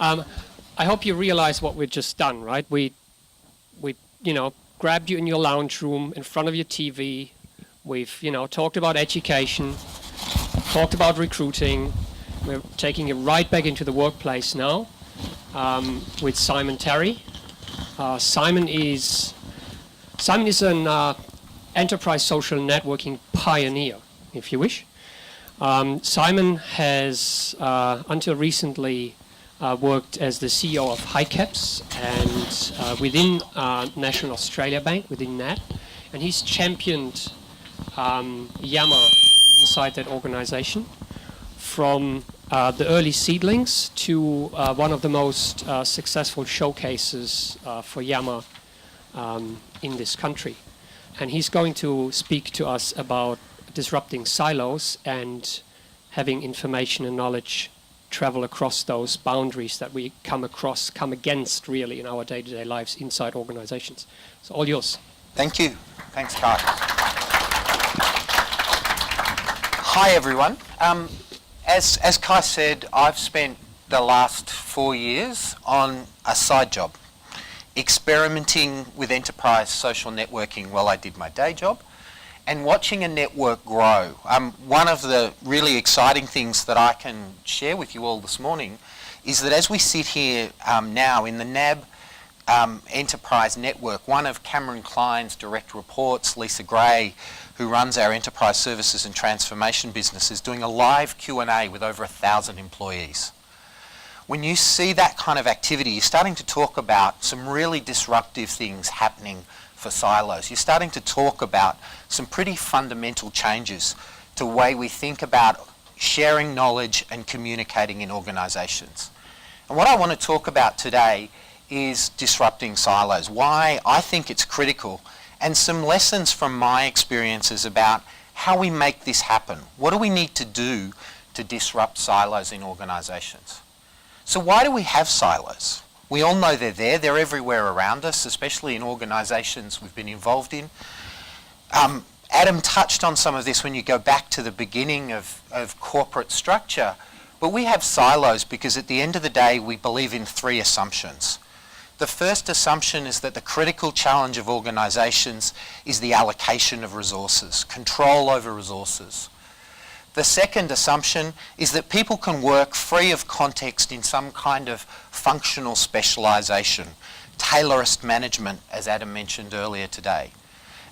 I hope you realize what we've just done, right? We grabbed you in your lounge room in front of your TV. We've, talked about education, talked about recruiting. We're taking you right back into the workplace now with Simon Terry. Simon is an enterprise social networking pioneer, if you wish. Simon has, until recently, worked as the CEO of HiCaps and within National Australia Bank, within NAT. And he's championed Yammer inside that organization from the early seedlings to one of the most successful showcases for Yammer in this country. And he's going to speak to us about disrupting silos and having information and knowledge travel across those boundaries that we come against really in our day-to-day lives inside organizations. So all yours. Thank you. Thanks, Kai. Hi, everyone. As Kai said, I've spent the last 4 years on a side job, experimenting with enterprise social networking while I did my day job, and watching a network grow. One of the really exciting things that I can share with you all this morning is that as we sit here now in the NAB Enterprise Network, one of Cameron Klein's direct reports, Lisa Gray, who runs our enterprise services and transformation business, is doing a live Q&A with over 1,000 employees. When you see that kind of activity, you're starting to talk about some really disruptive things happening for silos. You're starting to talk about some pretty fundamental changes to the way we think about sharing knowledge and communicating in organisations. And what I want to talk about today is disrupting silos, why I think it's critical, and some lessons from my experiences about how we make this happen. What do we need to do to disrupt silos in organisations? So why do we have silos? We all know they're there. They're everywhere around us, especially in organisations we've been involved in. Adam touched on some of this when you go back to the beginning of corporate structure. But we have silos because at the end of the day, we believe in 3 assumptions. The first assumption is that the critical challenge of organisations is the allocation of resources, control over resources. The second assumption is that people can work free of context in some kind of functional specialisation, tailorist management, as Adam mentioned earlier today.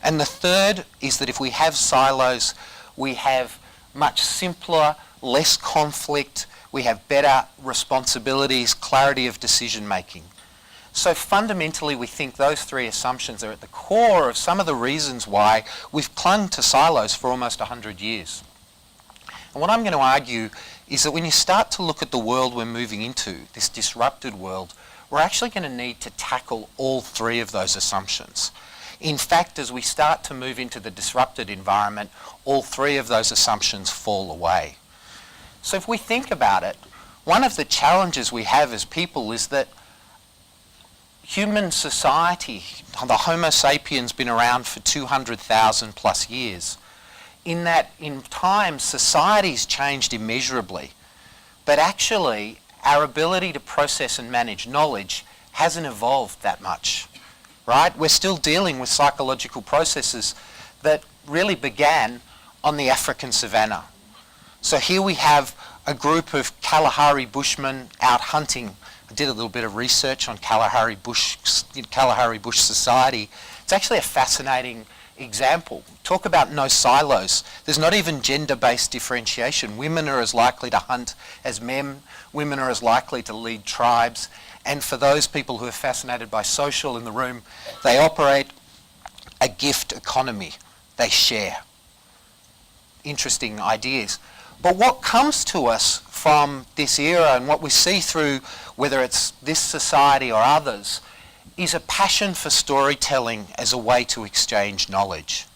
And the third is that if we have silos, we have much simpler, less conflict, we have better responsibilities, clarity of decision making. So fundamentally, we think those 3 assumptions are at the core of some of the reasons why we've clung to silos for almost 100 years. And what I'm going to argue is that when you start to look at the world we're moving into, this disrupted world, we're actually going to need to tackle all 3 of those assumptions. In fact, as we start to move into the disrupted environment, all 3 of those assumptions fall away. So if we think about it, one of the challenges we have as people is that human society, the Homo sapiens, been around for 200,000 plus years. In that, in time, society's changed immeasurably. But actually, our ability to process and manage knowledge hasn't evolved that much, right? We're still dealing with psychological processes that really began on the African savannah. So here we have a group of Kalahari Bushmen out hunting. I did a little bit of research on Kalahari Bush society. It's actually a fascinating example. Talk about no silos. There's not even gender-based differentiation. Women are as likely to hunt as men. Women are as likely to lead tribes. And for those people who are fascinated by social in the room, they operate a gift economy. They share. Interesting ideas. But what comes to us from this era and what we see through, whether it's this society or others, is a passion for storytelling as a way to exchange knowledge.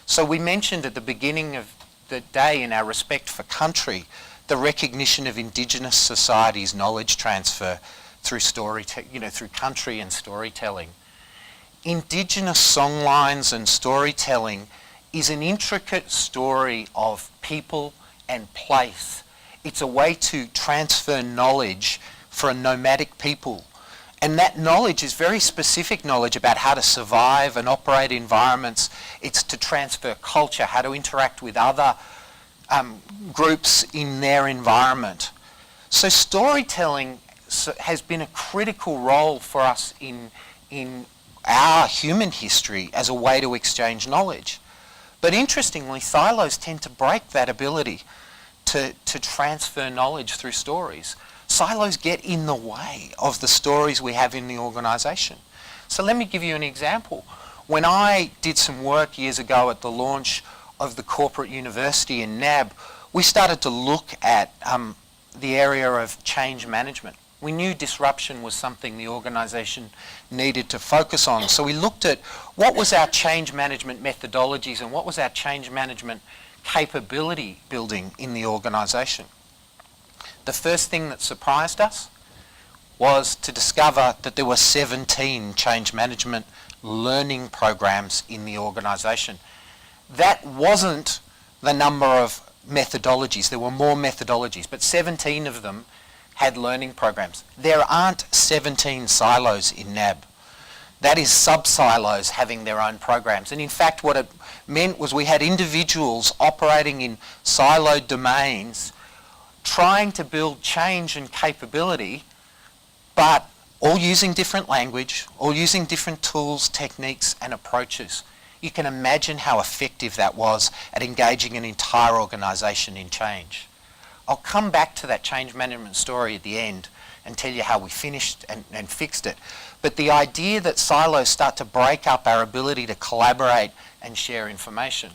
So we mentioned at the beginning of the day in our respect for country, the recognition of Indigenous societies' knowledge transfer through through country and storytelling. Indigenous songlines and storytelling is an intricate story of people and place. It's a way to transfer knowledge for a nomadic people. And that knowledge is very specific knowledge about how to survive and operate environments. It's to transfer culture, how to interact with other groups in their environment. So storytelling has been a critical role for us in our human history as a way to exchange knowledge. But interestingly, silos tend to break that ability to transfer knowledge through stories. Silos get in the way of the stories we have in the organisation. So let me give you an example. When I did some work years ago at the launch of the corporate university in NAB, we started to look at the area of change management. We knew disruption was something the organisation needed to focus on. So we looked at what was our change management methodologies and what was our change management capability building in the organisation. The first thing that surprised us was to discover that there were 17 change management learning programs in the organisation. That wasn't the number of methodologies. There were more methodologies, but 17 of them had learning programs. There aren't 17 silos in NAB. That is sub-silos having their own programs. And in fact, what it meant was we had individuals operating in siloed domains trying to build change and capability, but all using different language, all using different tools, techniques and approaches. You can imagine how effective that was at engaging an entire organisation in change. I'll come back to that change management story at the end and tell you how we finished and fixed it. But the idea that silos start to break up our ability to collaborate and share information.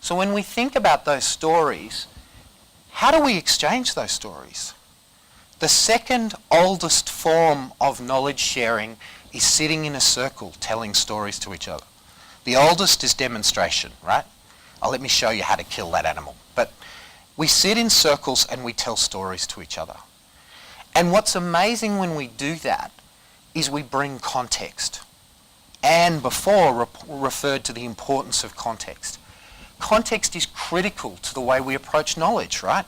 So when we think about those stories, how do we exchange those stories? The second oldest form of knowledge sharing is sitting in a circle telling stories to each other. The oldest is demonstration, right? Let me show you how to kill that animal. But we sit in circles and we tell stories to each other. And what's amazing when we do that is we bring context. Anne before referred to the importance of context. Context is critical to the way we approach knowledge, right?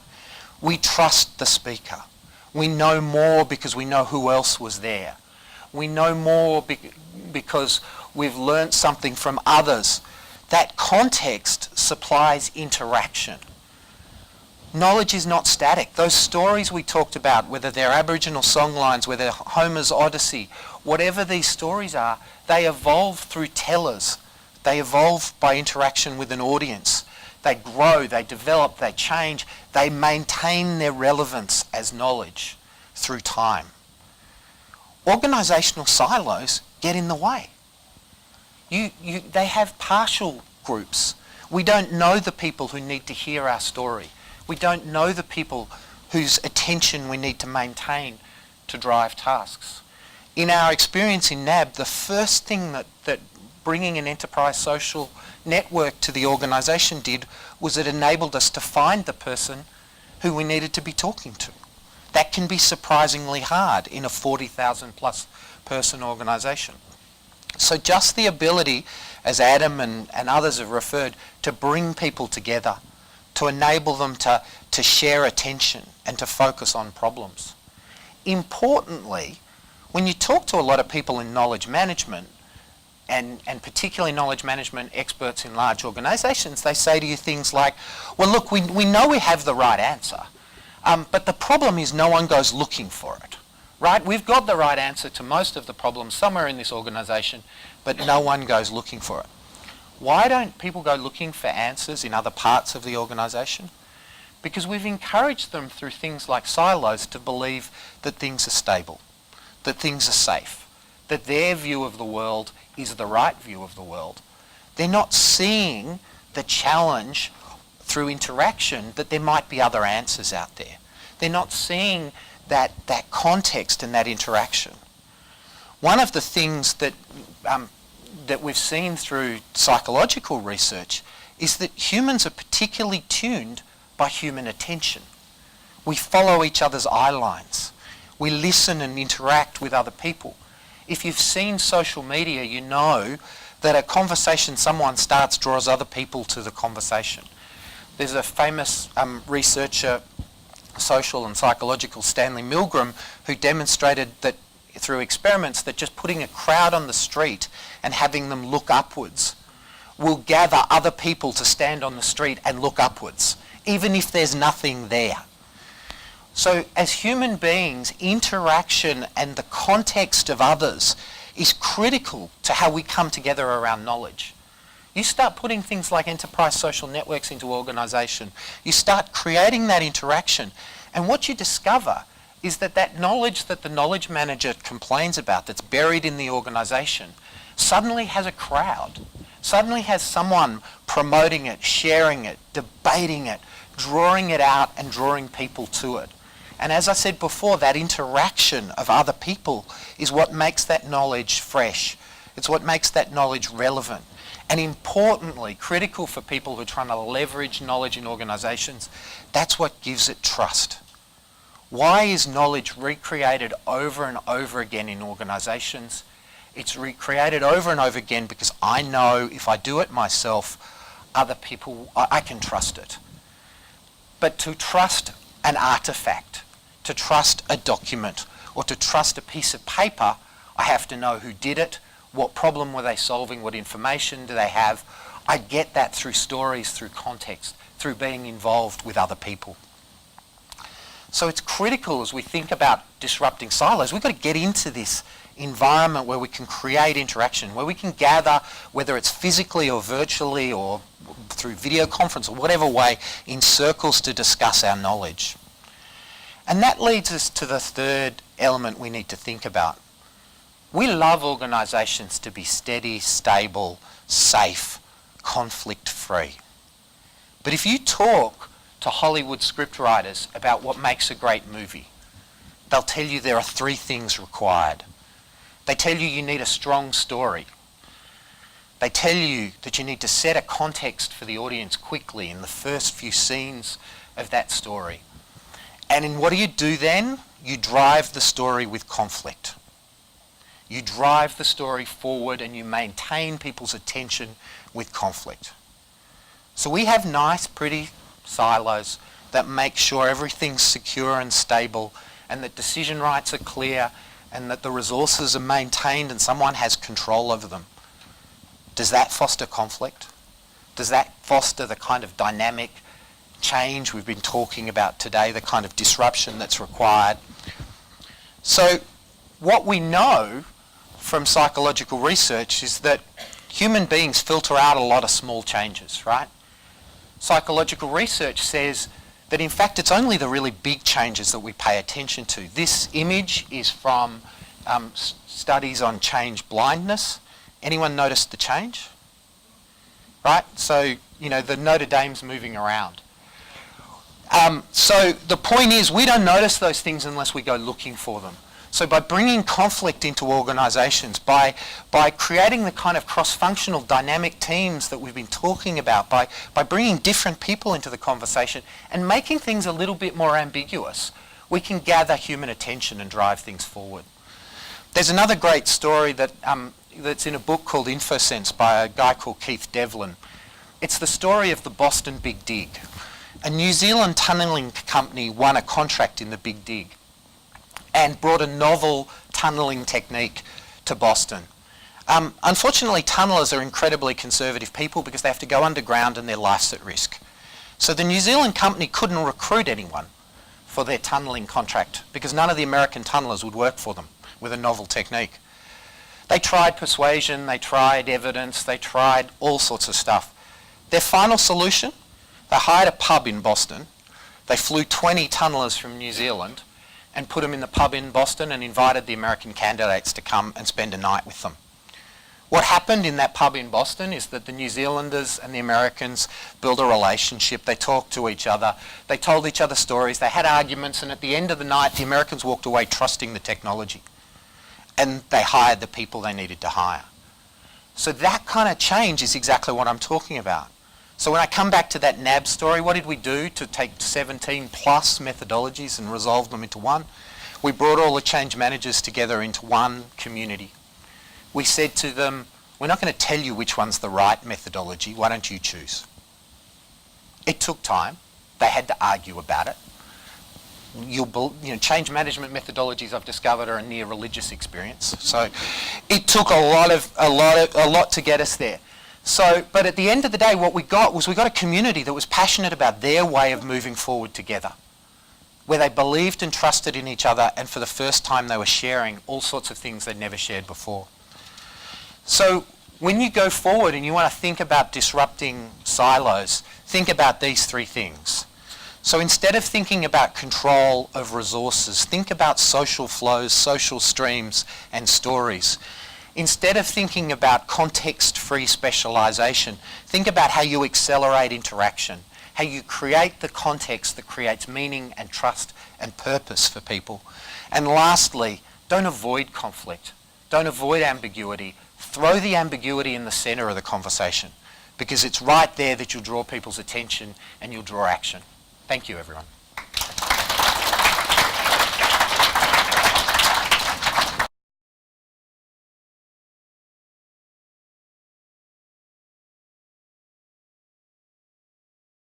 We trust the speaker. We know more because we know who else was there. We know more because we've learnt something from others. That context supplies interaction. Knowledge is not static. Those stories we talked about, whether they're Aboriginal songlines, whether Homer's Odyssey, whatever these stories are, they evolve through tellers. They evolve by interaction with an audience. They grow, they develop, they change, they maintain their relevance as knowledge through time. Organisational silos get in the way. They have partial groups. We don't know the people who need to hear our story. We don't know the people whose attention we need to maintain to drive tasks. In our experience in NAB, the first thing that bringing an enterprise social network to the organisation did was it enabled us to find the person who we needed to be talking to. That can be surprisingly hard in a 40,000 plus person organisation. So just the ability, as Adam and others have referred, to bring people together, to enable them to share attention and to focus on problems. Importantly, when you talk to a lot of people in knowledge management, and particularly knowledge management experts in large organisations, they say to you things like, well look, we know we have the right answer, but the problem is no one goes looking for it, right? We've got the right answer to most of the problems somewhere in this organisation, but no one goes looking for it. Why don't people go looking for answers in other parts of the organisation? Because we've encouraged them through things like silos to believe that things are stable, that things are safe, that their view of the world is the right view of the world. They're not seeing the challenge through interaction that there might be other answers out there. They're not seeing that context and that interaction. One of the things that we've seen through psychological research is that humans are particularly tuned by human attention. We follow each other's eye lines. We listen and interact with other people. If you've seen social media, you know that a conversation someone starts draws other people to the conversation. There's a famous researcher social and psychological Stanley Milgram, who demonstrated that through experiments that just putting a crowd on the street and having them look upwards will gather other people to stand on the street and look upwards, even if there's nothing there. So as human beings, interaction and the context of others is critical to how we come together around knowledge. You start putting things like enterprise social networks into organisation, you start creating that interaction, and what you discover is that that knowledge that the knowledge manager complains about that's buried in the organisation suddenly has a crowd, suddenly has someone promoting it, sharing it, debating it, drawing it out and drawing people to it. And as I said before, that interaction of other people is what makes that knowledge fresh. It's what makes that knowledge relevant. And importantly, critical for people who are trying to leverage knowledge in organisations, that's what gives it trust. Why is knowledge recreated over and over again in organisations? It's recreated over and over again because I know if I do it myself, other people, I can trust it. But to trust an artefact, to trust a document, or to trust a piece of paper, I have to know who did it, what problem were they solving, what information do they have. I get that through stories, through context, through being involved with other people. So it's critical as we think about disrupting silos, we've got to get into this environment where we can create interaction, where we can gather, whether it's physically or virtually or through video conference or whatever way, in circles to discuss our knowledge. And that leads us to the third element we need to think about. We love organisations to be steady, stable, safe, conflict-free. But if you talk to Hollywood scriptwriters about what makes a great movie, they'll tell you there are 3 things required. They tell you need a strong story. They tell you that you need to set a context for the audience quickly in the first few scenes of that story. And in what do you do then? You drive the story with conflict. You drive the story forward and you maintain people's attention with conflict. So we have nice, pretty silos that make sure everything's secure and stable and that decision rights are clear and that the resources are maintained and someone has control over them. Does that foster conflict? Does that foster the kind of dynamic change we've been talking about today, the kind of disruption that's required? So what we know from psychological research is that human beings filter out a lot of small changes, right? Psychological research says that in fact it's only the really big changes that we pay attention to. This image is from studies on change blindness. Anyone noticed the change? Right? So, the Notre Dame's moving around. So the point is we don't notice those things unless we go looking for them. So by bringing conflict into organisations, by creating the kind of cross-functional dynamic teams that we've been talking about, by bringing different people into the conversation and making things a little bit more ambiguous, we can gather human attention and drive things forward. There's another great story that's in a book called InfoSense by a guy called Keith Devlin. It's the story of the Boston Big Dig. A New Zealand tunnelling company won a contract in the Big Dig and brought a novel tunnelling technique to Boston. Unfortunately, tunnellers are incredibly conservative people because they have to go underground and their life's at risk. So the New Zealand company couldn't recruit anyone for their tunnelling contract because none of the American tunnellers would work for them with a novel technique. They tried persuasion, they tried evidence, they tried all sorts of stuff. Their final solution, they hired a pub in Boston. They flew 20 tunnellers from New Zealand and put them in the pub in Boston and invited the American candidates to come and spend a night with them. What happened in that pub in Boston is that the New Zealanders and the Americans built a relationship. They talked to each other. They told each other stories. They had arguments. And at the end of the night, the Americans walked away trusting the technology. And they hired the people they needed to hire. So that kind of change is exactly what I'm talking about. So when I come back to that NAB story, what did we do to take 17 plus methodologies and resolve them into one? We brought all the change managers together into one community. We said to them, we're not going to tell you which one's the right methodology, why don't you choose? It took time. They had to argue about it. change management methodologies I've discovered are a near religious experience. So it took a lot to get us there. So, but at the end of the day, what we got a community that was passionate about their way of moving forward together, where they believed and trusted in each other, and for the first time they were sharing all sorts of things they'd never shared before. So when you go forward and you want to think about disrupting silos, think about these three things. So instead of thinking about control of resources, think about social flows, social streams and stories. Instead of thinking about context-free specialisation, think about how you accelerate interaction, how you create the context that creates meaning and trust and purpose for people. And lastly, don't avoid conflict. Don't avoid ambiguity. Throw the ambiguity in the centre of the conversation, because it's right there that you'll draw people's attention and you'll draw action. Thank you, everyone.